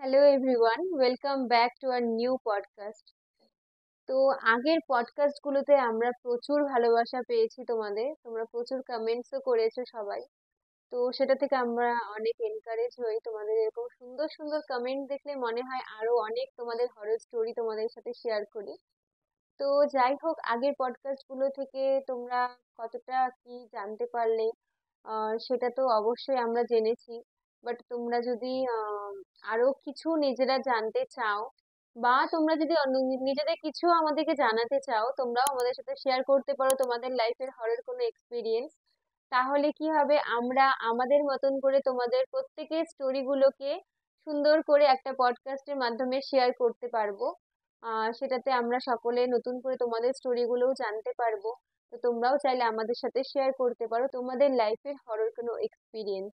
Hello everyone, welcome back to our new podcast. তো আগের podcast গুলোতে আমরা প্রচুর ভালোবাসা পেয়েছি তোমরা প্রচুর কমেন্টসও করেছো সবাই। তো সেটা থেকে আমরা অনেক এনকারেজ হই। তোমাদের এরকম সুন্দর সুন্দর কমেন্ট দেখলে মনে হয় আরো অনেক তোমাদের হরর স্টোরি তোমাদের সাথে শেয়ার করি। তো যাই হোক, আগের পডকাস্ট গুলো থেকে তোমরা কতটা কি জানতে পারলে সেটা তো অবশ্যই আমরা জেনেছি। বাট তোমরা যদি আরো কিছু নিজেরা জানতে চাও, বা তোমরা যদি নিজেদের কিছু আমাদেরকে জানাতে চাও, তোমরাও আমাদের সাথে শেয়ার করতে পারো তোমাদের লাইফের হরর কোনো এক্সপিরিয়েন্স। তাহলে কি হবে, আমরা আমাদের মতন করে তোমাদের প্রত্যেকের স্টোরি গুলোকে সুন্দর করে একটা পডকাস্টের মাধ্যমে শেয়ার করতে পারবো। সেটাতে আমরা সকলে নতুন করে তোমাদের স্টোরি গুলোও জানতে পারবো। তো তোমরাও চাইলে আমাদের সাথে শেয়ার করতে পারো তোমাদের লাইফের হরর কোনো এক্সপিরিয়েন্স।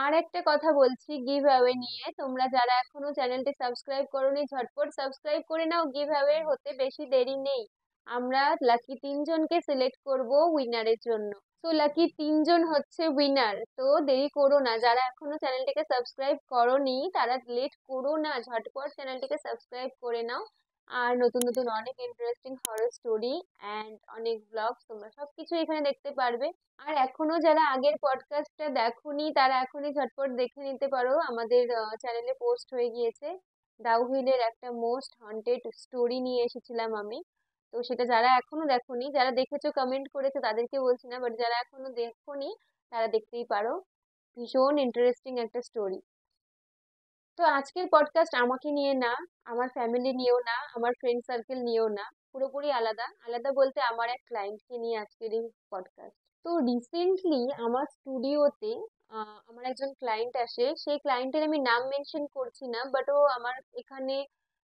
আর একটা কথা বলছি গিভ অ্যাওয়ে নিয়ে, তোমরা যারা এখনো চ্যানেলটি সাবস্ক্রাইব করোনি, ঝটপট সাবস্ক্রাইব করে নাও। গিভ অ্যাওয়ে হতে বেশি দেরি নেই। আমরা লাকি তিনজনকে সিলেক্ট করব উইনারের জন্য। তো লাকি তিনজন হচ্ছে উইনার। তো দেরি করো না, যারা এখনো চ্যানেলটিকে সাবস্ক্রাইব করোনি তারা লেট করো না, ঝটপট চ্যানেলটিকে সাবস্ক্রাইব করে নাও। আর নতুন নতুন অনেক ইন্টারেস্টিং হরর স্টোরি অ্যান্ড অনেক ব্লগস তোমরা সবকিছু এখানে দেখতে পারবে। আর এখনো যারা আগের পডকাস্টটা দেখোনি তারা এখনই ঝটপট দেখে নিতে পারো, আমাদের চ্যানেলে পোস্ট হয়ে গিয়েছে। ডাউহিলের একটা মোস্ট হন্টেড স্টোরি নিয়ে এসেছিলাম আমি। তো সেটা যারা এখনো দেখোনি, যারা দেখেছো কমেন্ট করেছো তাদেরকে বলছি না, বাট যারা এখনো দেখোনি তারা দেখতেই পারো। ভীষণ ইন্টারেস্টিং একটা স্টোরি। তো আজকের পডকাস্ট আমাকে নিয়ে না, আমার ফ্যামিলি নিয়েও না, আমার ফ্রেন্ড সার্কেল নিয়েও না। পুরোপুরি আলাদা আলাদা বলতে আমার এক ক্লায়েন্টকে নিয়ে আজকের এই পডকাস্ট। তো রিসেন্টলি আমার স্টুডিওতে আমার একজন ক্লায়েন্ট আসে। সেই ক্লায়েন্টের আমি নাম মেনশন করছি না, বাট ও আমার এখানে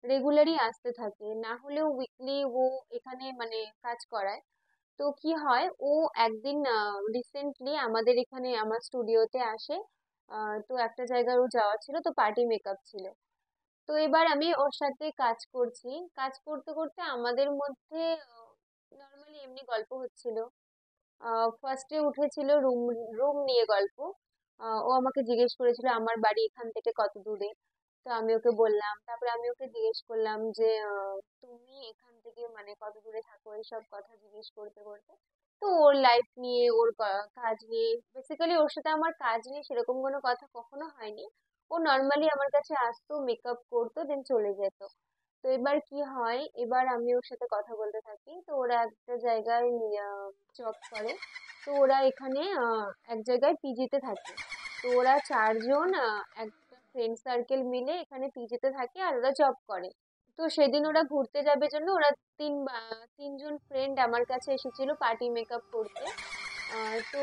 রেগুলারই আসতে থাকে, না হলেও উইকলি ও এখানে মানে কাজ করায়। তো কি হয়, ও একদিন রিসেন্টলি আমাদের এখানে আমার স্টুডিওতে আসে। তো একটা জায়গায় ও যাওয়া ছিল, তো পার্টি মেকআপ ছিল। তো এবার আমি ওর সাথে কাজ করছি। কাজ করতে করতে আমাদের মধ্যে নর্মালি এমনি গল্প হচ্ছিল। ফার্স্টে উঠেছিল রুম রুম নিয়ে গল্প। ও আমাকে জিজ্ঞেস করেছিল আমার বাড়ি এখান থেকে কত দূরে। তো আমি ওকে বললাম, তারপরে আমি ওকে জিজ্ঞেস করলাম যে তুমি এখান থেকে মানে কত দূরে থাকো, এইসব কথা জিজ্ঞেস করতে করতে। তো ওর লাইফ নিয়ে, ওর কাজ নিয়ে, বেসিক্যালি ওর সাথে আমার কাজ নিয়ে সেরকম কোনো কথা কখনো হয়নি। ও নর্মালি আমার কাছে আসতো, মেকআপ করতো, দেন চলে যেত। তো এবার কি হয়, এবার আমি ওর সাথে কথা বলতে থাকি। তো ওরা একটা জায়গায় জব করে। তো ওরা এখানে এক জায়গায় পিজিতে থাকে। তো ওরা চারজন একটা ফ্রেন্ড সার্কেল মিলে এখানে পিজিতে থাকে আর ওরা জব করে। তো সেদিন ওরা ঘুরতে যাবে জন্য ওরা তিনজন ফ্রেন্ড আমার কাছে এসেছিল পার্টি মেকআপ করতে। তো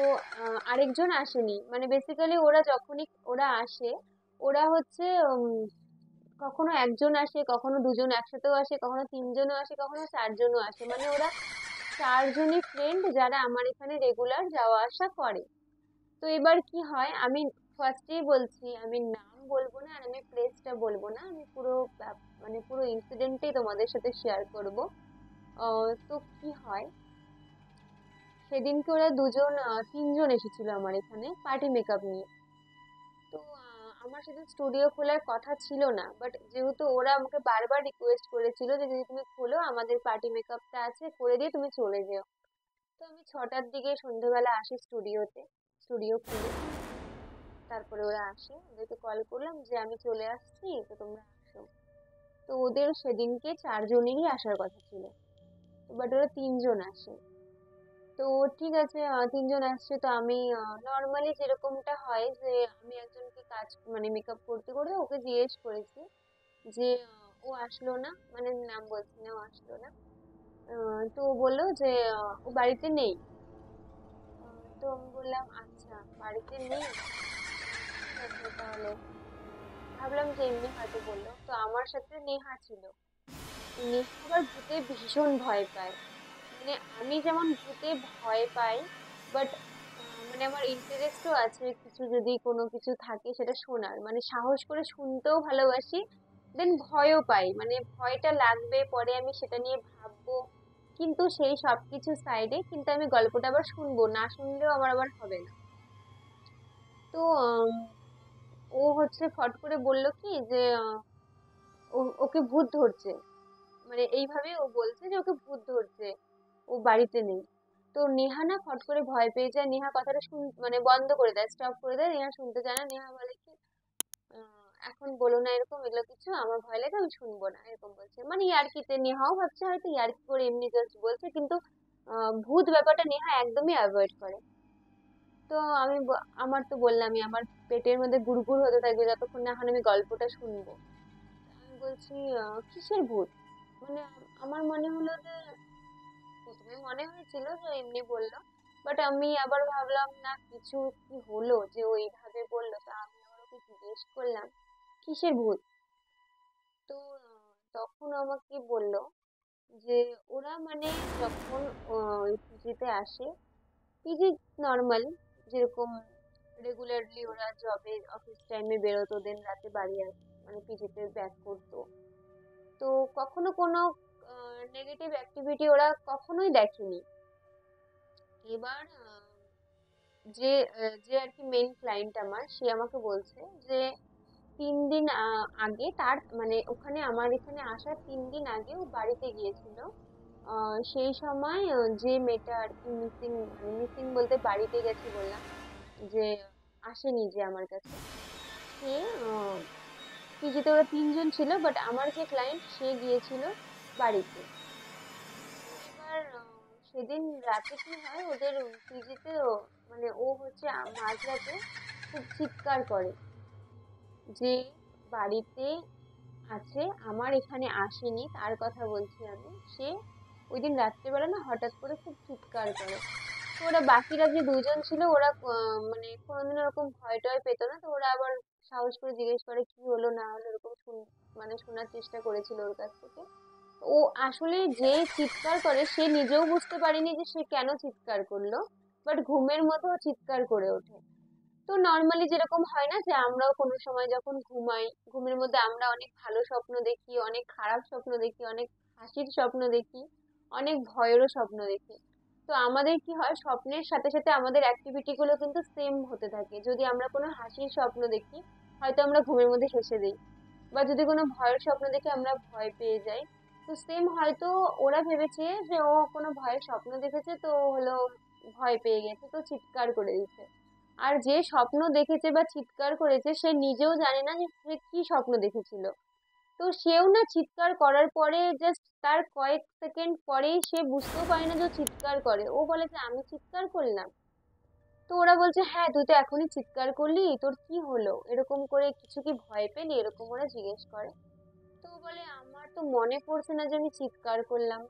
আরেকজন আসেনি, মানে বেসিক্যালি ওরা যখনই ওরা আসে, ওরা হচ্ছে কখনো একজন আসে, কখনো দুজন একসাথেও আসে, কখনো তিনজনও আসে, কখনো চারজনও আসে। মানে ওরা চারজনই ফ্রেন্ড যারা আমার এখানে রেগুলার যাওয়া আসা করে। তো এবার কি হয়, আমি ফার্স্টেই বলছি আমি নাম বলবো না আর আমি প্লেসটা বলবো না, আমি পুরো মানে পুরো ইনসিডেন্টটাই তোমাদের সাথে শেয়ার করব। তো কি হয়, সেদিনকে ওরা তিনজন এসেছিল আমার এখানে পার্টি মেকআপ নিয়ে। তো আমার সাথে স্টুডিও খোলার কথা ছিল না, বাট যেহেতু ওরা আমাকে বারবার রিকোয়েস্ট করেছিল যে যদি তুমি খোলো, আমাদের পার্টি মেকআপটা আছে, করে দিয়ে তুমি চলে যেও। তো আমি 6টার দিকে সন্ধ্যেবেলা আসি স্টুডিওতে, স্টুডিও খুলি। তারপরে ওরা আসে, ওদেরকে কল করলাম যে আমি চলে আসছি, তো তোমরা আসো। তো ওদের সেদিনকে চারজনেরই আসার কথা ছিল, বাট ওরা তিনজন আসে। তো ঠিক আছে, তিনজন আসছে। তো আমি নর্মালি যেরকমটা হয় যে আমি একজনকে কাজ মানে মেকআপ করতে করতে ওকে জিজ্ঞেস করেছি যে ও আসলো না, মানে নাম বলছি না, ও আসলো না। তো ও বললো যে ও বাড়িতে নেই। তো আমি বললাম আচ্ছা, বাড়িতে নেই, ঠিক আছে তাহলে। ভাবলাম যে এমনি হয়তো বললো। তো আমার সাথে নেহা ছিল। তো নেহা আবার ভূতে ভীষণ ভয় পায়। মানে আমি যেমন ভূতে ভয় পাই, বাট মানে আমার ইন্টারেস্টও আছে কিছু, যদি কোনো কিছু থাকে সেটা শোনার, মানে সাহস করে শুনতেও ভালোবাসি। দেন ভয়ও পাই, মানে ভয়টা লাগবে, পরে আমি সেটা নিয়ে ভাববো। কিন্তু সেই সবকিছু সাইডে, কিন্তু আমি গল্পটা আবার শুনবো, না শুনলেও আমার আবার হবে না। তো ও হচ্ছে ফট করে বলল কি যে ওকে ভূত ধরছে, মানে এইভাবে ও বলছে যে ওকে ভূত ধরছে, ও বাড়িতে নেই। তো নেহা না ফট করে ভয় পেয়ে যায়, নেহা কথাটা মানে বন্ধ করে দেয়, স্টপ করে দেয়, নেহা শুনতে চায় না। নেহা বলে কি এখন বলো না এরকম, এগুলো কিছু আমার ভয় লাগে, আমি শুনবো না, এরকম বলছে, মানে ইয়ার্কিতে। নেহাও ভাবছে হয়তো ইয়ার্কি করে এমনি জাস্ট বলছে, কিন্তু ভূত ব্যাপারটা নেহা একদমই অ্যাভয়েড করে। তো আমার তো বললামই, আমার পেটের মধ্যে গুড়গুড় হতে থাকবে যতক্ষণ না এখন আমি গল্পটা শুনবো। আমি বলছি কিসের ভূত? মানে আমার মনে হলো যে, প্রথমে মনে হয়েছিল যে এমনি বললো, বাট আমি আবার ভাবলাম না কিছু কি হলো যে ওইভাবে বললো। তা আমি আবার ওকে জিজ্ঞেস করলাম কিসের ভূত। তো তখন আমাকে বললো যে ওরা মানে যখন ওই পিজিতে আসে, পিজি নর্মাল যেরকম রেগুলারলি ওরা জবে অফিস টাইমে বেরোতো, দেন রাতে বাড়ি মানে পিজিতে ব্যাক করতো। তো কখনো কোনো নেগেটিভ অ্যাক্টিভিটি ওরা কখনোই দেখেনি। এবার যে যে আর কি মেইন ক্লায়েন্ট আমার, সে আমাকে বলছে যে 3 দিন আগে তার মানে ওখানে আমার এখানে আসার 3 দিন আগে ও বাড়িতে গিয়েছিল। সেই সময় যে মেয়েটা আর কি মিসিং, মানে মিসিং বলতে বাড়িতে গেছে বললাম, যে আসেনি যে আমার কাছে, সে পিজিতে ওরা 3 জন ছিল, বাট আমার যে ক্লায়েন্ট সে গিয়েছিল বাড়িতে। তো এবার সেদিন রাতে কি হয় ওদের পিজিতে, মানে ও হচ্ছে মাঝরাতে খুব চিৎকার করে যে বাড়িতে আছে, আমার এখানে আসেনি, তার কথা বলছি আমি। সে ওই দিন রাত্রেবেলা না হঠাৎ করে খুব চিৎকার করে। তো ওরা বাকিরা যে 2 জন ছিল ওরা মানে কোনোদিন ওরকম ভয় টয় পেতো না। তো ওরা আবার সাহস করে জিজ্ঞেস করে কি হলো না হলো, এরকম মানে শোনার চেষ্টা করেছিল ওর কাছ থেকে। ও আসলে যে চিৎকার করে সে নিজেও বুঝতে পারেনি যে সে কেন চিৎকার করলো, বাট ঘুমের মধ্যে ও চিৎকার করে ওঠে। তো নর্মালি যেরকম হয় না যে আমরাও কোনো সময় যখন ঘুমাই, ঘুমের মধ্যে আমরা অনেক ভালো স্বপ্ন দেখি, অনেক খারাপ স্বপ্ন দেখি, অনেক হাসির স্বপ্ন দেখি, অনেক ভয়েরও স্বপ্ন দেখি। তো আমাদের কি হয়, স্বপ্নের সাথে সাথে আমাদের অ্যাক্টিভিটি গুলো কিন্তু সেম হতে থাকে। যদি আমরা কোনো হাসির স্বপ্ন দেখি, হয়তো আমরা ঘুমের মধ্যে হেসে দিই, বা যদি কোনো ভয়ের স্বপ্ন দেখে আমরা ভয় পেয়ে যাই। তো সেম হয়তো ওরা ভেবেছে যে ও কোনো ভয়ের স্বপ্ন দেখেছে, তো ও হলো ভয় পেয়ে গেছে, তো চিৎকার করে দিচ্ছে। আর যে স্বপ্ন দেখেছে বা চিৎকার করেছে সে নিজেও জানে না যে সে কি স্বপ্ন দেখেছিল। তো সেও না চিৎকার করার পরে জাস্ট তার কয়েক সেকেন্ড পরেই সে বুঝতেও পারে না যে ও চিৎকার করে, ও বলে যে আমি চিৎকার করলাম। তো ওরা বলছে হ্যাঁ তুই তো এখনই চিৎকার করলি, তোর কি হলো, এরকম করে কিছু কি ভয় পেলি, এরকম ওরা জিজ্ঞেস করে। তো ও বলে আমার তো মনে পড়ছে না যে আমি চিৎকার করলাম।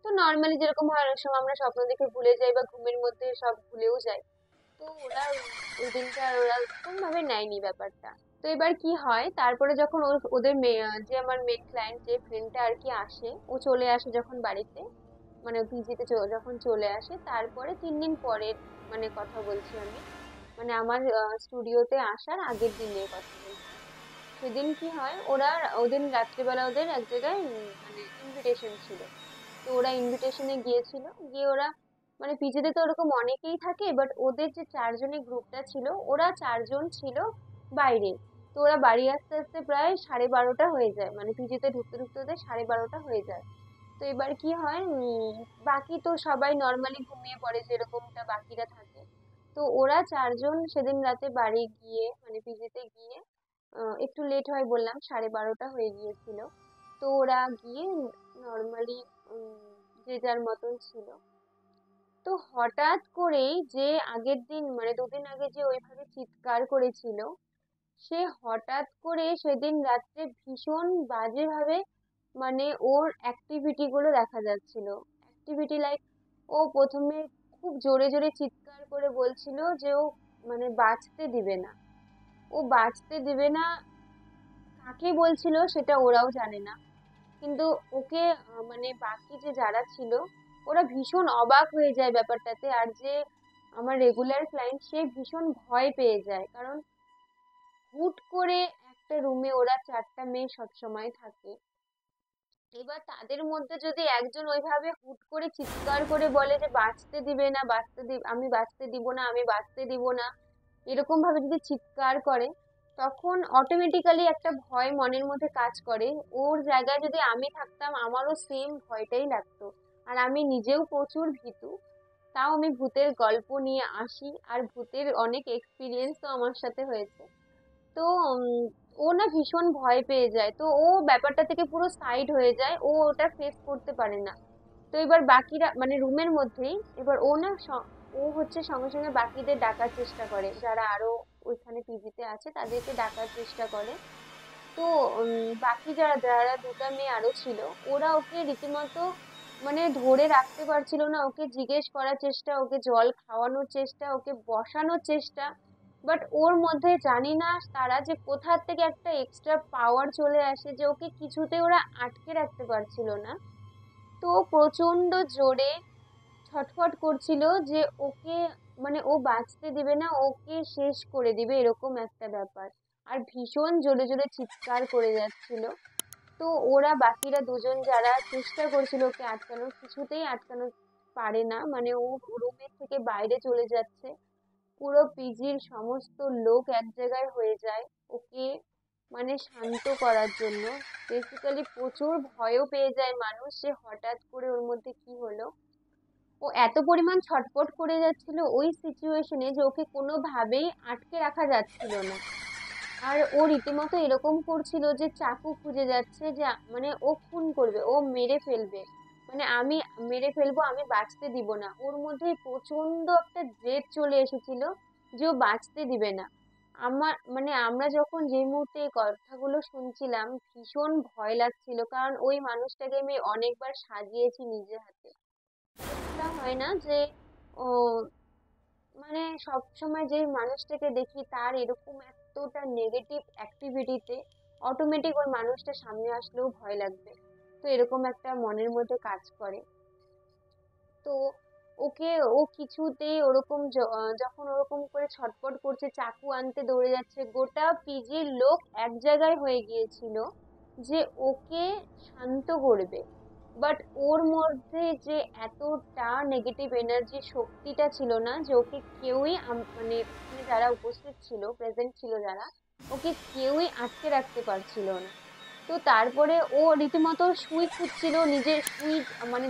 তো নর্মালি যেরকম হয় অনেক সময় আমরা স্বপ্ন দেখে ভুলে যাই বা ঘুমের মধ্যে সব ভুলেও যাই। তো ওরা ওই দিনটা আর ওরা কোন ভাবে নেয়নি ব্যাপারটা। তো এবার কি হয়, তারপরে যখন ওদের যে আমার মেন ক্লায়েন্ট যে ফ্রেন্ডটা আর কি আসে, ও চলে আসে যখন বাড়িতে, মানে পিজিতে যখন চলে আসে, তারপরে 3 দিন পরের মানে কথা বলছি আমি, মানে আমার স্টুডিওতে আসার আগের দিনের কথা বলছি। সেদিন কি হয়, ওরা ওদিন রাত্রিবেলা ওদের এক জায়গায় মানে ইনভিটেশন ছিল। তো ওরা ইনভিটেশনে গিয়েছিল, গিয়ে ওরা মানে পিজিতে তো ওরকম অনেকেই থাকে, বাট ওদের যে 4 জনের গ্রুপটা ছিল, ওরা 4 জন ছিল বাইরে। তো ওরা বাড়ি আসতে আসতে প্রায় 12:30 হয়ে যায়, মানে পিজিতে ঢুকতে ঢুকতে ওদের 12:30 হয়ে যায়। তো এবার কি হয়, বাকি তো সবাই নর্মালি ঘুমিয়ে পড়ে যেরকমটা বাকিরা থাকে। তো ওরা 4 জন সেদিন রাতে বাড়ি গিয়ে মানে পিজিতে গিয়ে একটু লেট হয় বললাম, 12:30 হয়ে গিয়েছিল। তো ওরা গিয়ে নর্মালি যে যার মতন ছিল। তো হঠাৎ করেই যে আগের দিন মানে 2 দিন আগে যে ওইভাবে চিৎকার করেছিল, সে হঠাৎ করে সেদিন রাত্রে ভীষণ বাজেভাবে মানে ওর অ্যাক্টিভিটি গুলো দেখা যাচ্ছিল। অ্যাক্টিভিটি লাইক, ও প্রথমে খুব জোরে জোরে চিৎকার করে বলছিল যে ও মানে বাঁচতে দিবে না, ও বাঁচতে দিবে না। কাকে বলছিল সেটা ওরাও জানে না, কিন্তু ওকে মানে বাকি যে যারা ছিল ওরা ভীষণ অবাক হয়ে যায় ব্যাপারটাতে। আর যে আমার রেগুলার ক্লায়েন্ট সে ভীষণ ভয় পেয়ে যায়, কারণ হুট করে একটা রুমে ওরা 4টা মেয়ে সব সময় থাকে। এবার তাদের মধ্যে যদি একজন ওইভাবে হুট করে চিৎকার করে বলে যে বাঁচতে দিবে না, আমি বাঁচতে দিব না, আমি বাঁচতে দিব না, এরকম ভাবে যদি চিৎকার করে, তখন অটোমেটিক্যালি একটা ভয় মনের মধ্যে কাজ করে। ওর জায়গায় যদি আমি থাকতাম আমারও সেম ভয়টাই লাগতো। আর আমি নিজেও প্রচুর ভীতু, তাও আমি ভূতের গল্প নিয়ে আসি, আর ভূতের অনেক এক্সপিরিয়েন্সও আমার সাথে হয়েছে। তো ও না ভীষণ ভয় পেয়ে যায়, তো ও ব্যাপারটা থেকে পুরো সাইড হয়ে যায়, ও ওটা ফেস করতে পারে না। তো এবার বাকিরা মানে রুমের মধ্যেই এবার ও না ও হচ্ছে সঙ্গে সঙ্গে বাকিদের ডাকার চেষ্টা করে, যারা আরো ওইখানে পিজিতে আছে তাদেরকে ডাকার চেষ্টা করে। তো বাকি যারা যারা দুটা মেয়ে আরো ছিল, ওরা ওকে রীতিমতো মানে ধরে রাখতে পারছিল না, ওকে জিজ্ঞেস করার চেষ্টা, ওকে জল খাওয়ানোর চেষ্টা, ওকে বসানোর চেষ্টা। বাট ওর মধ্যে জানি না তারা যে কোথা থেকে একটা এক্সট্রা পাওয়ার চলে আসে যে ওকে কিছুতে ওরা আটকে রাখতে পারছিল না। তো ও প্রচন্ড জোরে ছটফট করছিল যে ওকে মানে ও বাঁচতে দিবে না, ওকে শেষ করে দিবে, এরকম একটা ব্যাপার। আর ভীষণ জোরে জোরে চিৎকার করে যাচ্ছিল। তো ওরা বাকিরা দুজন যারা চেষ্টা করছিল ওকে আটকানোর, কিছুতেই আটকানো পারে না, মানে ও রুমের থেকে বাইরে চলে যাচ্ছে। পুরো পিজির সমস্ত লোক এক জায়গায় হয়ে যায় ওকে মানে শান্ত করার জন্য। বেসিক্যালি প্রচুর ভয়ও পেয়ে যায় মানুষ যে হঠাৎ করে ওর মধ্যে কি হলো। ও এত পরিমাণ ছটফট করে যাচ্ছিল ওই সিচুয়েশনে যে ওকে কোনোভাবেই আটকে রাখা যাচ্ছিল না। আর ও রীতিমতো এরকম করছিল যে চাকু খুঁজে যাচ্ছে, যে মানে ও খুন করবে, ও মেরে ফেলবে, মানে আমি মেরে ফেলবো, আমি বাঁচতে দিব না। ওর মধ্যে প্রচন্ড একটা জেদ চলে এসেছিল যে ও বাঁচতে দিবে না। আমার মানে আমরা যখন যে মুহূর্তে এই কথাগুলো শুনছিলাম ভীষণ ভয় লাগছিল, কারণ ওই মানুষটাকে আমি অনেকবার সাজিয়েছি নিজের হাতে। একটা হয় না যে ও মানে সব সময় যে মানুষটাকে দেখি তার এরকম এতটা নেগেটিভ অ্যাক্টিভিটিতে অটোমেটিক ওই মানুষটা সামনে আসলেও ভয় লাগবে। তো এরকম একটা মনের মধ্যে কাজ করে। তো ওকে ও কিছুতেই ওরকম যখন ওরকম করে ছটফট করছে চাকু আনতে দৌড়ে যাচ্ছে, গোটা পিজির লোক এক জায়গায় হয়ে গিয়েছিল যে ওকে শান্ত করবে। বাট ওর মধ্যে যে এতটা নেগেটিভ এনার্জি শক্তিটা ছিল না যে ওকে কেউই মানে ওখানে যারা উপস্থিত ছিল প্রেজেন্ট ছিল যারা, ওকে কেউই আটকে রাখতে পারছিল না। তো তারপরে ও রীতিমতো সুই খুঁজছিল, নিজের সুই মানে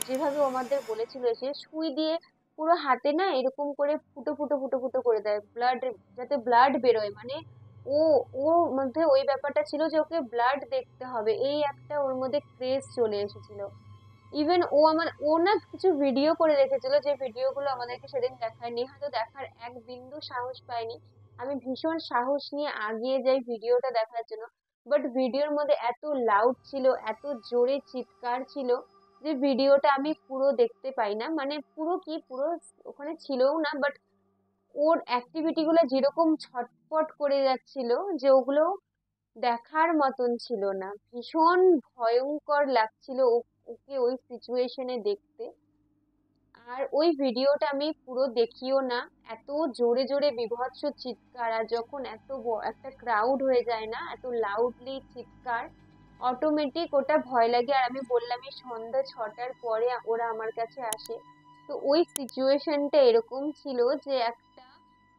যেভাবে ও আমাদের বলেছিল এসে সুই দিয়ে পুরো হাতে না এরকম করে ফুটো ফুটো ফুটো ফুটো করে দেয় ব্লাড, যাতে ব্লাড বেরোয়, মানে ও ওর মধ্যে ওই ব্যাপারটা ছিল যে ওকে ব্লাড দেখতে হবে, এই একটা ওর মধ্যে ক্রেজ চলে এসেছিল। ইভেন ও না কিছু ভিডিও করে রেখেছিল, যে ভিডিওগুলো আমাদেরকে সেদিন দেখায়নি, হয়তো দেখার এক বিন্দু সাহস পাইনি। আমি ভীষণ সাহস নিয়ে আগিয়ে যাই ভিডিওটা দেখার জন্য। বাট ভিডিওর মধ্যে এত লাউড ছিল, এত জোরে চিৎকার ছিল যে ভিডিওটা আমি পুরো দেখতে পাই না, মানে পুরো কি পুরো ওখানে ছিলও না। বাট ওর অ্যাক্টিভিটি গুলো যেরকম ছটফট করে যাচ্ছিল যে ওগুলো দেখার মতন ছিল না। ভীষণ ভয়ঙ্কর লাগছিল ওকে ওই সিচুয়েশনে দেখতে। আর ওই ভিডিওটা আমি পুরো দেখিও না, এত জোরে জোরে বীভৎস চিৎকার, আর যখন এত একটা ক্রাউড হয়ে যায় না, এত লাউডলি চিৎকার, অটোমেটিক ওটা ভয় লাগে। আর আমি বললামই সন্ধ্যা 6টার পরে ওরা আমার কাছে আসে। তো ওই সিচুয়েশনটা এরকম ছিল যে একটা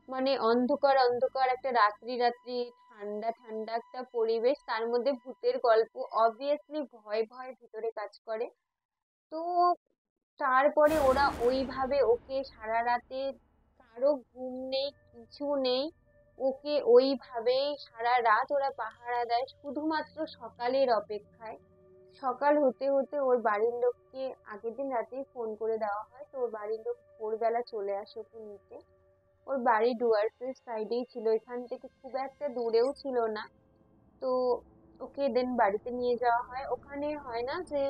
মানে অন্ধকার অন্ধকার একটা রাত্রি রাত্রি, ঠান্ডা ঠান্ডা একটা পরিবেশ, তার মধ্যে ভূতের গল্প, অবভিয়াসলি ভয় ভয় ভিতরে কাজ করে। তো তারপরে ওরা ওইভাবে ওকে সারা রাতে, কারো ঘুম নেই কিছু নেই, ওকে ওইভাবেই সারা রাত ওরা পাহারা দেয় শুধুমাত্র সকালের অপেক্ষায়। সকাল হতে হতে ওর বাড়ির লোককে আগের দিন রাতেই ফোন করে দেওয়া হয়, তো ওর বাড়ির লোক ভোরবেলা চলে আসে ওকে নিতে। ওর বাড়ি ডুয়ার্সের সাইডেই ছিল, এখান থেকে খুব একটা দূরেও ছিল না। তো ওকে দেন বাড়িতে নিয়ে যাওয়া হয়। ওখানে হয় না যে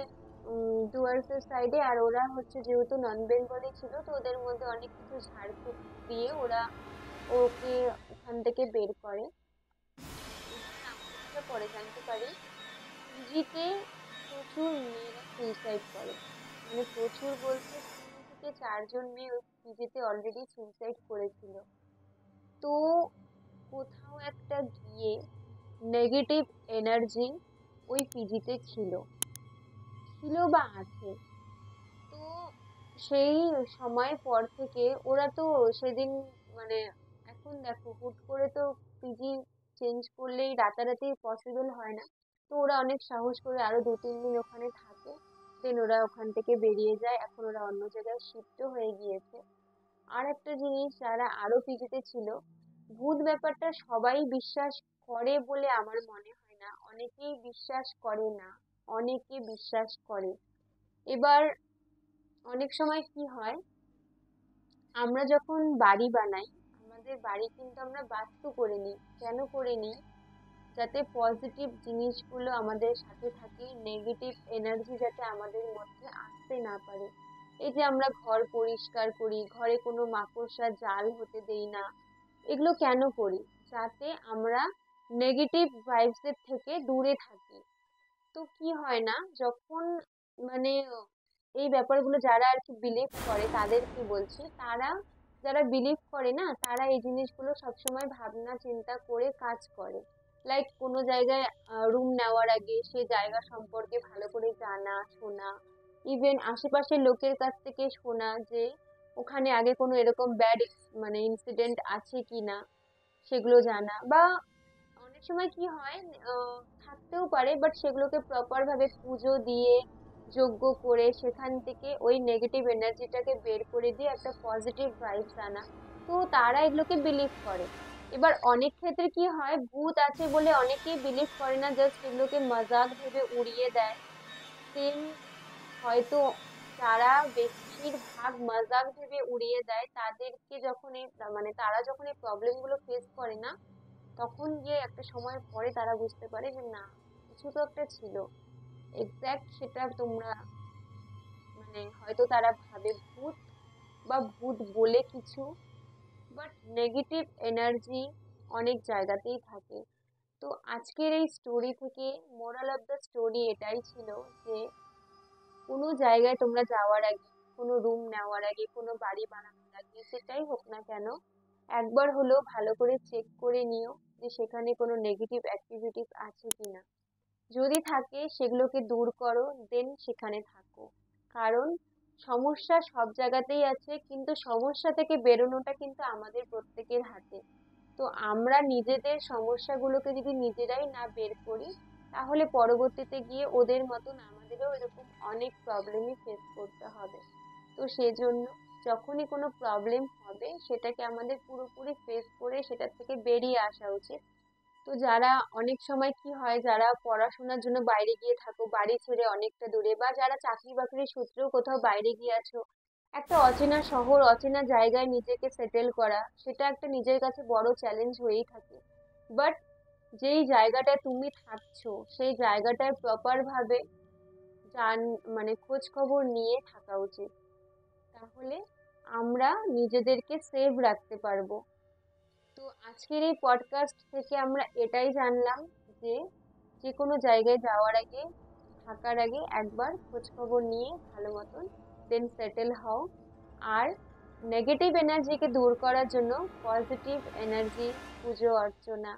ডুয়ার্সের সাইডে, আর ওরা হচ্ছে যেহেতু নন বেঙ্গলি ছিল, তো ওদের মধ্যে অনেক কিছু ঝাড়ফুঁক দিয়ে ওরা ওকে ওখান থেকে বের করে। ইভেন আমরা যেটা পরে জানতে পারি, পিজিতে প্রচুর মেয়েরা সুইসাইড করে, মানে প্রচুর বলতে 3 থেকে 4 জন মেয়ে ওই পিজিতে অলরেডি সুইসাইড করেছিল। তো কোথাও একটা গিয়ে নেগেটিভ এনার্জি ওই পিজিতে ছিল, ছিল বা আছে। তো সেই সময় পর থেকে ওরা তো সেদিন মানে এখন দেখো হুট করে তো পিজি চেঞ্জ করলেই রাতারাতি পসিবল হয় না। তো ওরা অনেক সাহস করে আরো 2-3 দিন ওখানে থাকে, দেন ওরা ওখান থেকে বেরিয়ে যায়। এখন ওরা অন্য জায়গায় শিফটও হয়ে গিয়েছে। আর একটা জিনিস, যারা আরো পিজিতে ছিল, ভূত ব্যাপারটা সবাই বিশ্বাস করে বলে আমার মনে হয় না, অনেকেই বিশ্বাস করে না, অনেকে বিশ্বাস করে। এবার অনেক সময় কি হয়, আমরা যখন বাড়ি বানাই, আমাদের বাড়ি কিন্তু আমরা বাস্তু করে নিই। কেন করে নিই? যাতে পজিটিভ জিনিসগুলো আমাদের সাথে থাকে, নেগেটিভ এনার্জি যাতে আমাদের মধ্যে আসতে না পারে। এই যে আমরা ঘর পরিষ্কার করি, ঘরে কোনো মাকড়সা জাল হতে দেই না, এগুলো কেন করি? যাতে আমরা নেগেটিভ ভাইবস এর থেকে দূরে থাকি। তো কি হয় না, যখন মানে এই ব্যাপারগুলো যারা আর কি বিলিভ করে তাদেরকে বলছি, তারা যারা বিলিভ করে না, তারা এই জিনিসগুলো সবসময় ভাবনা চিন্তা করে কাজ করে। লাইক কোনো জায়গায় রুম নেওয়ার আগে সে জায়গা সম্পর্কে ভালো করে জানা শোনা, ইভেন আশেপাশের লোকের কাছ থেকে শোনা যে ওখানে আগে কোনো এরকম ব্যাড ইনসিডেন্ট আছে কিনা, সেগুলো জানা। বা অনেক সময় কি হয়, থাকতেও পারে, বাট সেগুলোকে প্রপার ভাবে পুজো দিয়ে যজ্ঞ করে সেখান থেকে ওই নেগেটিভ এনার্জিটাকে বের করে দিয়ে একটা পজিটিভ ভাইবস আনা। তো তারা এগুলোকে বিলিভ করে। এবার অনেক ক্ষেত্রে কি হয়, ভূত আছে বলে অনেকেই বিলিভ করে না, জাস্ট এগুলোকে মজাক ভেবে উড়িয়ে দেয়। সেম হয়তো যারা বেশিরভাগ মজাক ভেবে উড়িয়ে দেয়, তাদেরকে যখন তারা যখন এই প্রবলেম গুলো ফেস করে না, তখন গিয়ে একটা সময় পরে তারা বুঝতে পারে যে না, কিছু তো একটা ছিল। এক্সাক্ট সেটা তোমরা হয়তো তারা ভাবে ভূত বা ভূত বলে কিছু, বাট নেগেটিভ এনার্জি অনেক জায়গাতেই থাকে। তো আজকের এই স্টোরি থেকে মোরাল অফ দ্য স্টোরি এটাই ছিল যে কোনো জায়গায় তোমরা যাওয়ার আগে, কোনো রুম নেওয়ার আগে, কোনো বাড়ি বানানোর আগে, সেটাই হোক না কেন, একবার হলেও ভালো করে চেক করে নিও যে সেখানে কোনো নেগেটিভ অ্যাক্টিভিটিস আছে কিনা। যদি থাকে সেগুলোকে দূর করো, দেন সেখানে থাকো। কারণ সমস্যা সব জায়গাতেই আছে, কিন্তু সমস্যা থেকে বেরোনোটা কিন্তু আমাদের প্রত্যেকের হাতে। তো আমরা নিজেদের সমস্যাগুলোকে যদি নিজেরাই না বের করি, তাহলে পরবর্তীতে গিয়ে ওদের মতন আমাদেরও এরকম অনেক প্রবলেমই ফেস করতে হবে। তো সেজন্য যখনই কোনো প্রবলেম হবে, সেটাকে আমাদের পুরোপুরি ফেস করে সেটা থেকে বেরিয়ে আসা উচিত। তো যারা অনেক সময় কি হয়, যারা পড়াশোনার জন্য বাইরে গিয়ে থাকো বাড়ি ছেড়ে অনেকটা দূরে, বা যারা চাকরি বাকরির সূত্রেও কোথাও বাইরে গিয়ে আছো, একটা অচেনা শহর, অচেনা জায়গায় নিজেকে সেটেল করা, সেটা একটা নিজের কাছে বড় চ্যালেঞ্জ হয়েই থাকে। বাট যেই জায়গাটায় তুমি থাকছো, সেই জায়গাটায় প্রপার ভাবে জান খোঁজ খবর নিয়ে থাকা উচিত। তাহলে আমরা নিজেদেরকে সেভ রাখতে পারবো। তো আজকের এই পডকাস্ট থেকে আমরা এটাই জানলাম যে যে কোনো জায়গায় যাওয়ার আগে, থাকার আগে একবার খোঁজ খবর নিয়ে ভালো মতন দেন সেটেল হও। আর নেগেটিভ এনার্জিকে দূর করার জন্য পজিটিভ এনার্জি, পুজো অর্চনা,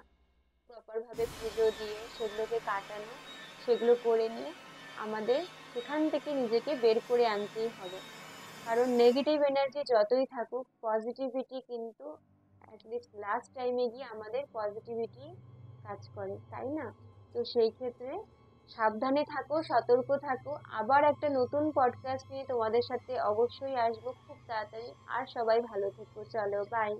প্রপার ভাবে পুজো দিয়ে সেগুলোকে কাটানো, সেগুলো করে নিয়ে আমাদের সেখান থেকে নিজেকে বের করে আনতেই হবে। কারণ নেগেটিভ এনার্জি যতই থাকুক, পজিটিভিটি কিন্তু অ্যাটলিস্ট লাস্ট টাইমে গিয়ে আমাদের পজিটিভিটি কাজ করে, তাই না? তো সেই ক্ষেত্রে সাবধানে থাকো, সতর্ক থাকো। আবার একটা নতুন পডকাস্ট নিয়ে তোমাদের সাথে অবশ্যই আসবো খুব তাড়াতাড়ি। আর সবাই ভালো থেকো, চলো বাই।